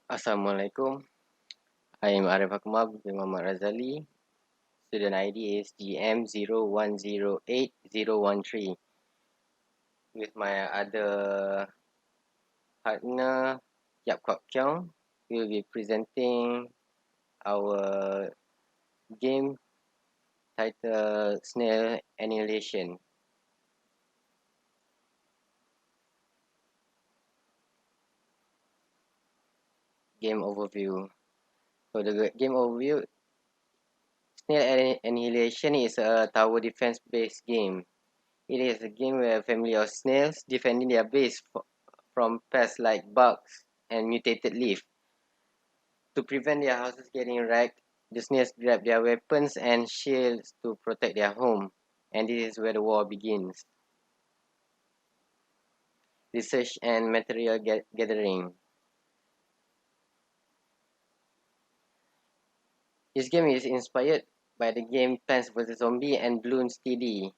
Assalamualaikum. I am Arif Akmal bin Muhammad Razali. Student ID is GM01080013. With my other partner, Yap Kwok Kyong, we will be presenting our game titled Snail Annihilation. Game overview. So the game overview, Snail Annihilation is a tower defense based game. It is a game where a family of snails defending their base from pests like bugs and mutated leaf. To prevent their houses getting wrecked, the snails grab their weapons and shields to protect their home. And this is where the war begins. Research and material gathering. This game is inspired by the game Plants vs. Zombie and Bloons TD.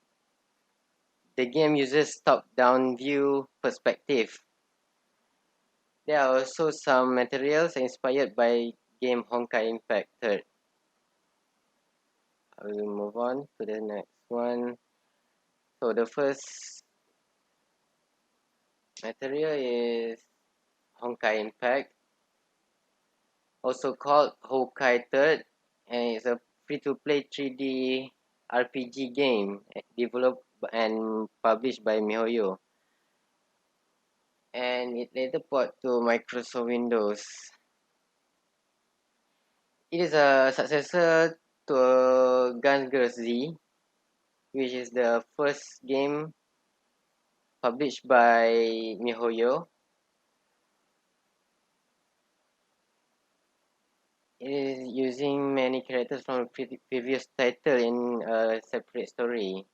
The game uses top-down view perspective. There are also some materials inspired by game Honkai Impact 3rd. I will move on to the next one. So the first material is Honkai Impact, also called Honkai 3rd, and it's a free-to-play 3D RPG game developed and published by MiHoYo. And it later port to Microsoft Windows. It is a successor to Guns Girls Z, which is the first game published by MiHoYo. It is using many characters from a previous title in a separate story.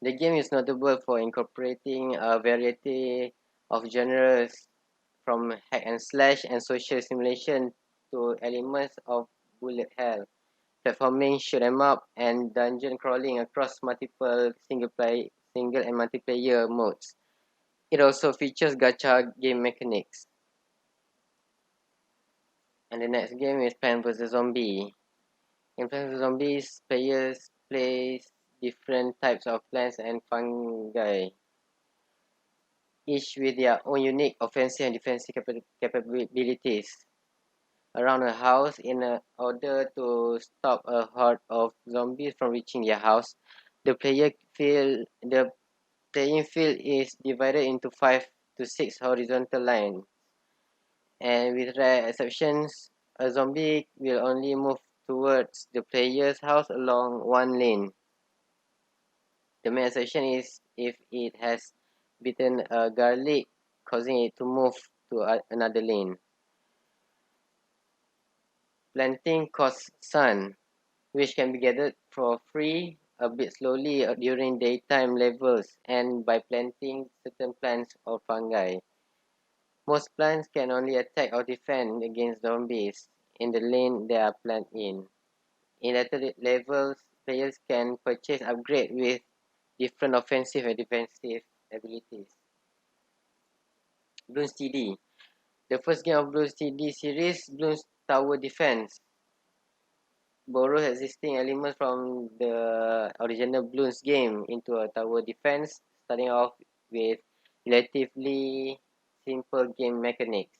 The game is notable for incorporating a variety of genres from hack and slash and social simulation to elements of bullet hell, platforming, shoot 'em up, and dungeon crawling across multiple single and multiplayer modes. It also features gacha game mechanics. And the next game is Plants vs. Zombie. In Plants vs. Zombies, players play different types of plants and fungi, each with their own unique offensive and defensive capabilities. Around a house, in order to stop a horde of zombies from reaching their house, the playing field is divided into 5 to 6 horizontal lines, and with rare exceptions, a zombie will only move towards the player's house along one lane. The main exception is if it has bitten a garlic, causing it to move to another lane. Planting costs sun, which can be gathered for free a bit slowly during daytime levels and by planting certain plants or fungi. Most plants can only attack or defend against zombies in the lane they are planted in. In later levels, players can purchase upgrades with different offensive and defensive abilities. Bloons TD. The first game of Bloons TD series, Bloons Tower Defense, borrows existing elements from the original Bloons game into a tower defense, starting off with relatively simple game mechanics.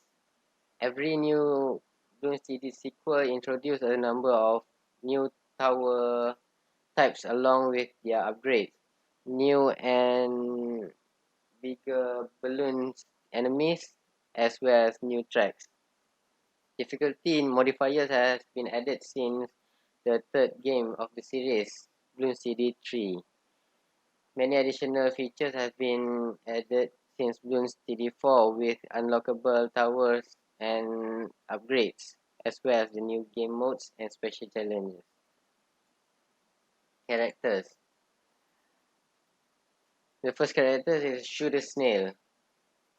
Every new Bloons TD sequel introduces a number of new tower types along with their upgrades. New and bigger balloons enemies, as well as new tracks. Difficulty modifiers has been added since the third game of the series, Bloons TD 3. Many additional features have been added since Bloons TD 4 with unlockable towers and upgrades, as well as the new game modes and special challenges. Characters. The first character is Shooter Snail.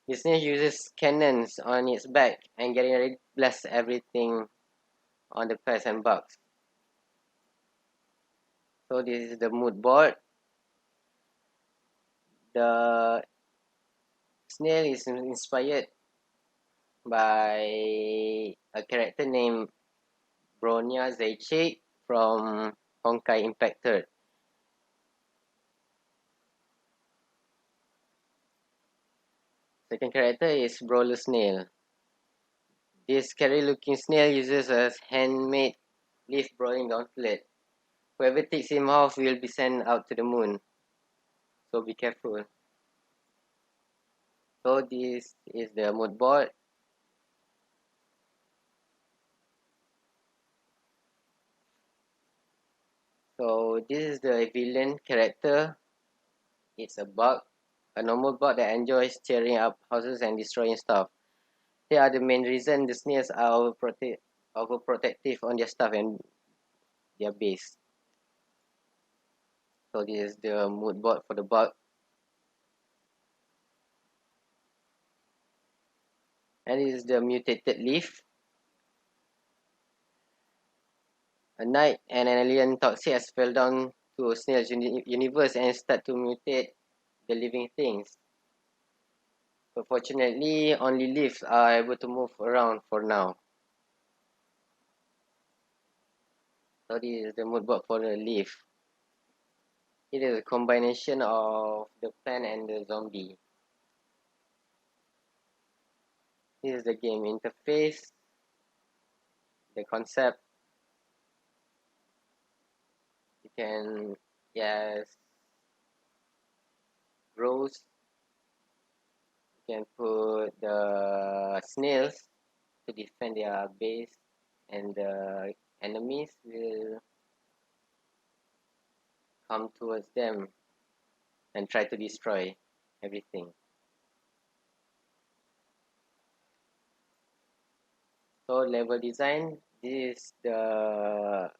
The snail uses cannons on its back and getting ready to blast everything on the pests and bugs. So this is the mood board. The snail is inspired by a character named Bronya Zaychik from Honkai Impact 3rd. Second character is Brawler Snail. This scary-looking snail uses a handmade leaf brawling gauntlet. Whoever takes him off will be sent out to the moon. So be careful. So this is the mood board. So this is the villain character. It's a bug, a normal bug that enjoys tearing up houses and destroying stuff. They are the main reason the snails are overprotective on their stuff and their base. So this is the mood board for the bug. And this is the mutated leaf. A knight and an alien toxic fell down to a snail's universe and start to mutate the living things. But fortunately, only leaves are able to move around for now. So this is the mood board for the leaf. It is a combination of the plant and the zombie. This is the game interface, the concept. You can, yes, rows. You can put the snails to defend their base, and the enemies will come towards them and try to destroy everything. So level design, this is the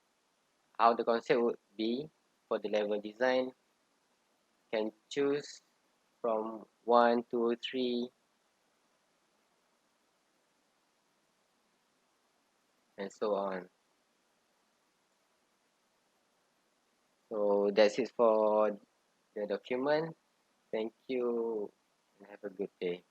how the concept would be for the level design. You can choose from 1, 2, 3, and so on. So that's it for the document. Thank you and have a good day.